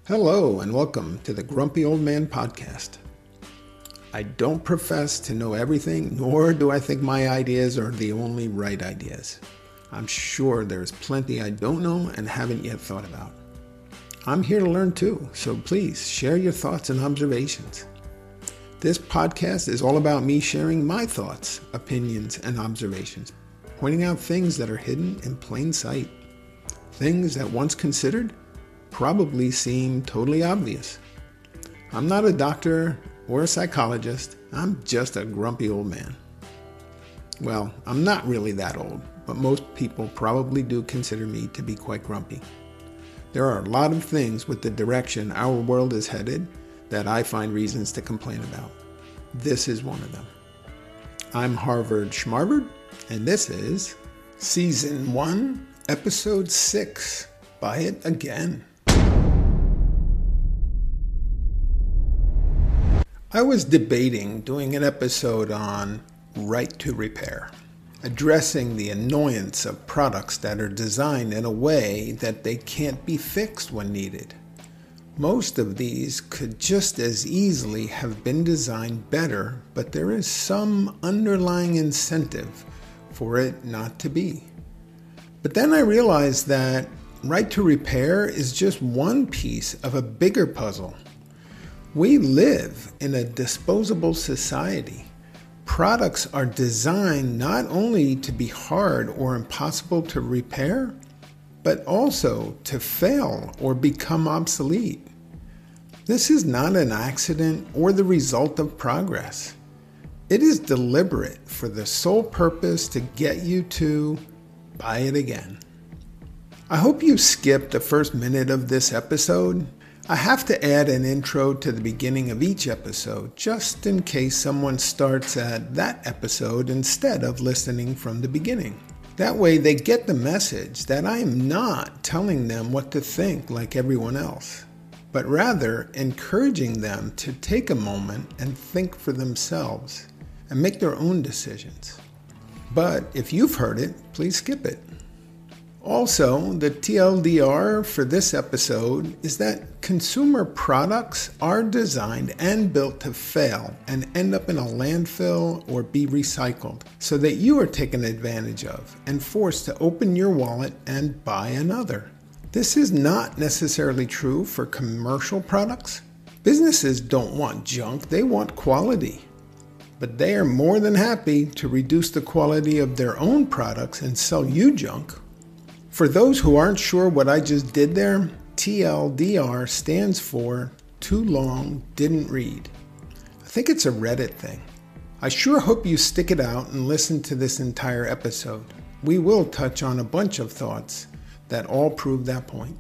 Hello and welcome to the Grumpy Old Man Podcast. I don't profess to know everything, nor do I think my ideas are the only right ideas. I'm sure there's plenty I don't know and haven't yet thought about. I'm here to learn too, so please share your thoughts and observations. This podcast is all about me sharing my thoughts, opinions, and observations, pointing out things that are hidden in plain sight, things that once considered probably seem totally obvious. I'm not a doctor or a psychologist. I'm just a grumpy old man. Well, I'm not really that old, but most people probably do consider me to be quite grumpy. There are a lot of things with the direction our world is headed that I find reasons to complain about. This is one of them. I'm Harvard Schmarvard, and this is Season 1, Episode 6, Buy It Again. I was debating doing an episode on right to repair, addressing the annoyance of products that are designed in a way that they can't be fixed when needed. Most of these could just as easily have been designed better, but there is some underlying incentive for it not to be. But then I realized that right to repair is just one piece of a bigger puzzle. We live in a disposable society. Products are designed not only to be hard or impossible to repair, but also to fail or become obsolete. This is not an accident or the result of progress. It is deliberate for the sole purpose to get you to buy it again. I hope you skipped the first minute of this episode. I have to add an intro to the beginning of each episode, just in case someone starts at that episode instead of listening from the beginning. That way they get the message that I am not telling them what to think like everyone else, but rather encouraging them to take a moment and think for themselves and make their own decisions. But if you've heard it, please skip it. Also, the TLDR for this episode is that consumer products are designed and built to fail and end up in a landfill or be recycled so that you are taken advantage of and forced to open your wallet and buy another. This is not necessarily true for commercial products. Businesses don't want junk, they want quality. But they are more than happy to reduce the quality of their own products and sell you junk. For those who aren't sure what I just did there, TLDR stands for Too Long Didn't Read. I think it's a Reddit thing. I sure hope you stick it out and listen to this entire episode. We will touch on a bunch of thoughts that all prove that point.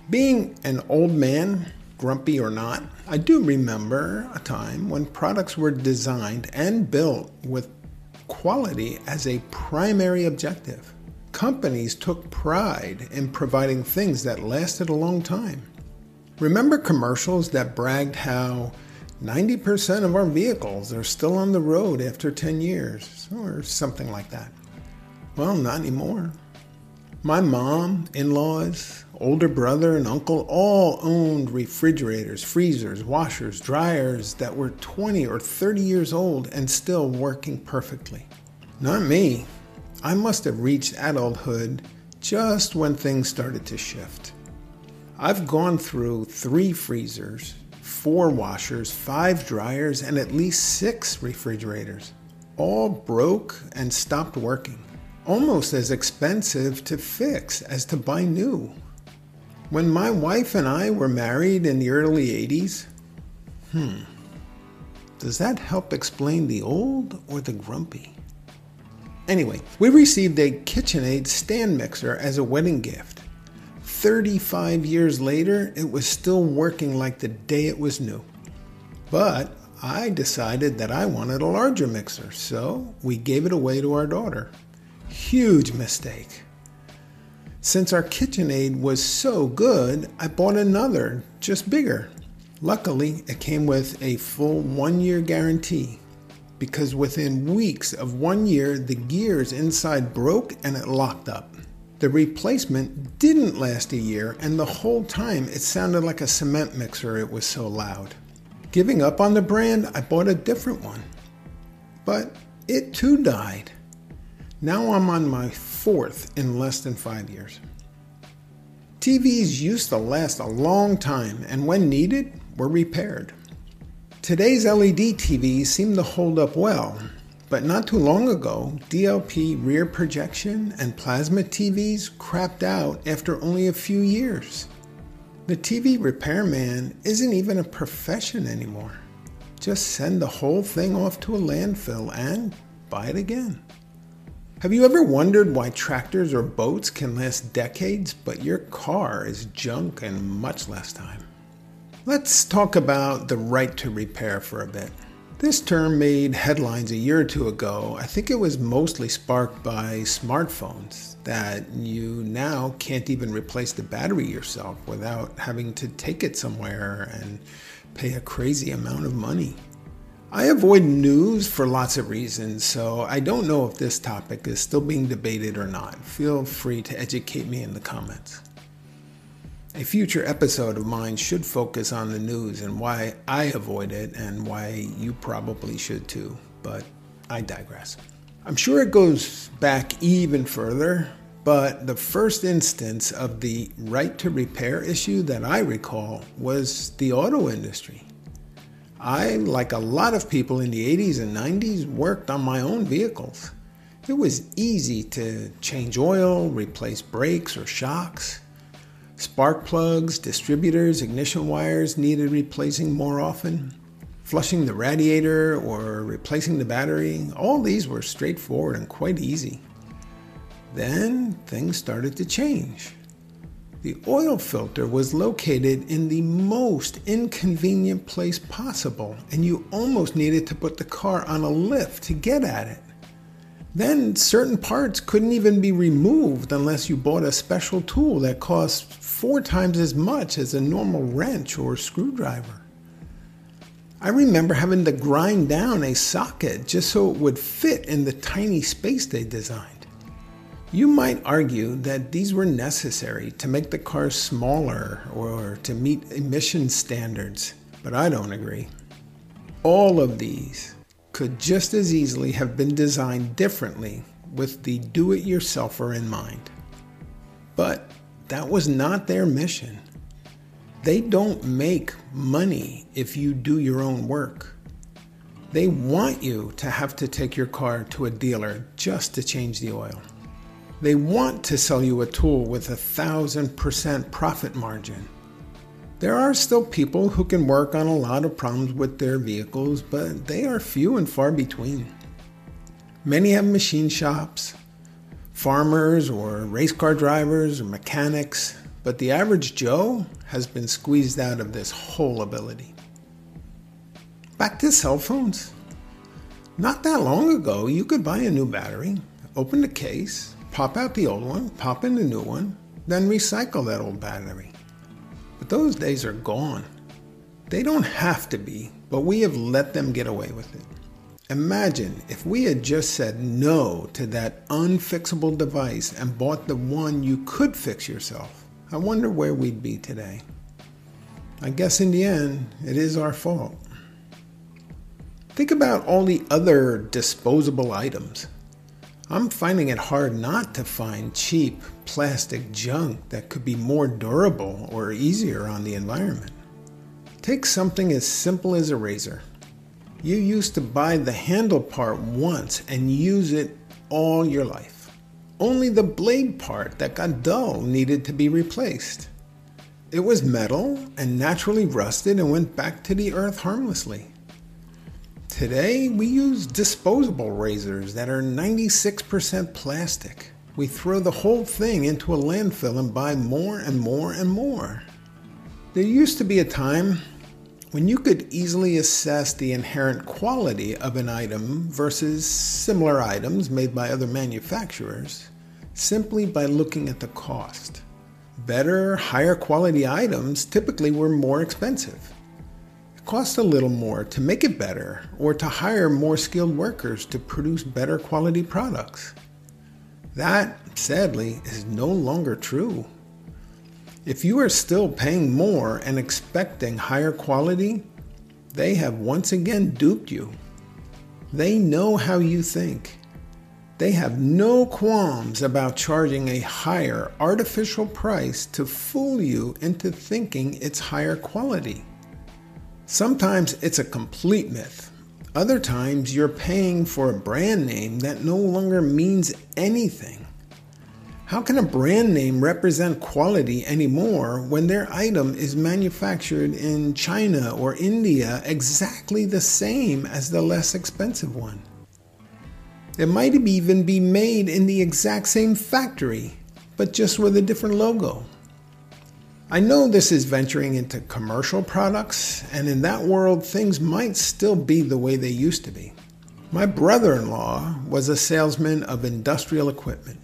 Being an old man, grumpy or not, I do remember a time when products were designed and built with quality as a primary objective. Companies took pride in providing things that lasted a long time. Remember commercials that bragged how 90% of our vehicles are still on the road after 10 years, or something like that? Well, not anymore. My mom, in-laws, older brother, and uncle all owned refrigerators, freezers, washers, dryers that were 20 or 30 years old and still working perfectly. Not me. I must have reached adulthood just when things started to shift. I've gone through 3 freezers, 4 washers, 5 dryers, and at least 6 refrigerators. All broke and stopped working. Almost as expensive to fix as to buy new. When my wife and I were married in the early 80s, does that help explain the old or the grumpy? Anyway, we received a KitchenAid stand mixer as a wedding gift. 35 years later, it was still working like the day it was new. But I decided that I wanted a larger mixer, so we gave it away to our daughter. Huge mistake. Since our KitchenAid was so good, I bought another, just bigger. Luckily, it came with a full 1-year guarantee, because within weeks of 1 year, the gears inside broke and it locked up. The replacement didn't last a year, and the whole time it sounded like a cement mixer, it was so loud. Giving up on the brand, I bought a different one. But it too died. Now I'm on my fourth in less than 5 years. TVs used to last a long time, and when needed, were repaired. Today's LED TVs seem to hold up well, but not too long ago, DLP rear projection and plasma TVs crapped out after only a few years. The TV repairman isn't even a profession anymore. Just send the whole thing off to a landfill and buy it again. Have you ever wondered why tractors or boats can last decades, but your car is junk in much less time? Let's talk about the right to repair for a bit. This term made headlines a year or two ago. I think it was mostly sparked by smartphones, that you now can't even replace the battery yourself without having to take it somewhere and pay a crazy amount of money. I avoid news for lots of reasons, so I don't know if this topic is still being debated or not. Feel free to educate me in the comments. A future episode of mine should focus on the news and why I avoid it and why you probably should too, but I digress. I'm sure it goes back even further, but the first instance of the right to repair issue that I recall was the auto industry. I, like a lot of people in the 80s and 90s, worked on my own vehicles. It was easy to change oil, replace brakes or shocks. Spark plugs, distributors, ignition wires needed replacing more often. Flushing the radiator or replacing the battery, all these were straightforward and quite easy. Then things started to change. The oil filter was located in the most inconvenient place possible, and you almost needed to put the car on a lift to get at it. Then certain parts couldn't even be removed unless you bought a special tool that cost 4 times as much as a normal wrench or screwdriver. I remember having to grind down a socket just so it would fit in the tiny space they designed. You might argue that these were necessary to make the car smaller or to meet emission standards, but I don't agree. All of these could just as easily have been designed differently with the do-it-yourselfer in mind. But that was not their mission. They don't make money if you do your own work. They want you to have to take your car to a dealer just to change the oil. They want to sell you a tool with 1,000% profit margin. There are still people who can work on a lot of problems with their vehicles, but they are few and far between. Many have machine shops, farmers or race car drivers or mechanics, but the average Joe has been squeezed out of this whole ability. Back to cell phones. Not that long ago, you could buy a new battery, open the case, pop out the old one, pop in the new one, then recycle that old battery. But those days are gone. They don't have to be, but we have let them get away with it. Imagine if we had just said no to that unfixable device and bought the one you could fix yourself. I wonder where we'd be today. I guess in the end, it is our fault. Think about all the other disposable items. I'm finding it hard not to find cheap plastic junk that could be more durable or easier on the environment. Take something as simple as a razor. You used to buy the handle part once and use it all your life. Only the blade part that got dull needed to be replaced. It was metal and naturally rusted and went back to the earth harmlessly. Today, we use disposable razors that are 96% plastic. We throw the whole thing into a landfill and buy more and more and more. There used to be a time when you could easily assess the inherent quality of an item versus similar items made by other manufacturers simply by looking at the cost. Better, higher quality items typically were more expensive. Cost a little more to make it better or to hire more skilled workers to produce better quality products. That, sadly, is no longer true. If you are still paying more and expecting higher quality, they have once again duped you. They know how you think. They have no qualms about charging a higher artificial price to fool you into thinking it's higher quality. Sometimes it's a complete myth. Other times you're paying for a brand name that no longer means anything. How can a brand name represent quality anymore when their item is manufactured in China or India exactly the same as the less expensive one? It might even be made in the exact same factory, but just with a different logo. I know this is venturing into commercial products, and in that world, things might still be the way they used to be. My brother-in-law was a salesman of industrial equipment.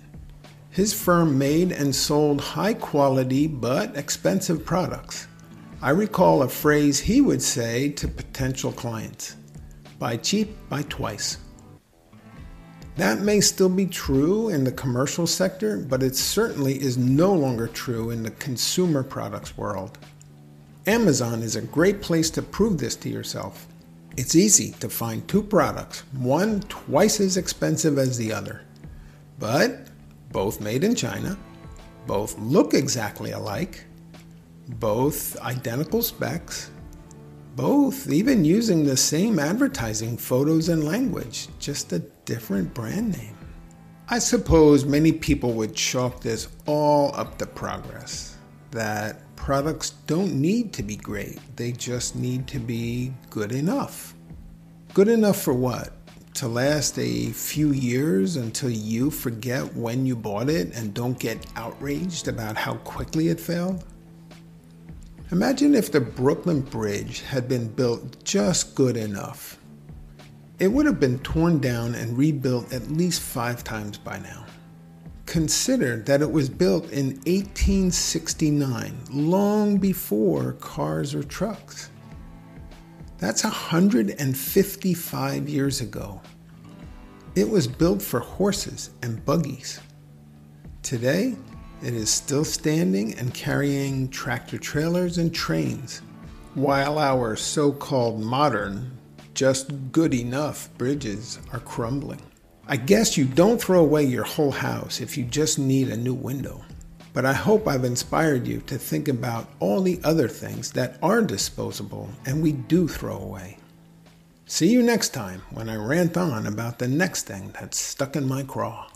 His firm made and sold high-quality but expensive products. I recall a phrase he would say to potential clients: "Buy cheap, buy twice." That may still be true in the commercial sector, but it certainly is no longer true in the consumer products world. Amazon is a great place to prove this to yourself. It's easy to find two products, one twice as expensive as the other, but both made in China, both look exactly alike, both identical specs, both even using the same advertising photos and language, just a different brand name. I suppose many people would chalk this all up to progress, that products don't need to be great, they just need to be good enough. Good enough for what? To last a few years until you forget when you bought it and don't get outraged about how quickly it failed? Imagine if the Brooklyn Bridge had been built just good enough. It would have been torn down and rebuilt at least 5 times by now. Consider that it was built in 1869, long before cars or trucks. That's 155 years ago. It was built for horses and buggies. Today, it is still standing and carrying tractor trailers and trains, while our so-called modern, just good enough bridges are crumbling. I guess you don't throw away your whole house if you just need a new window. But I hope I've inspired you to think about all the other things that are disposable and we do throw away. See you next time when I rant on about the next thing that's stuck in my craw.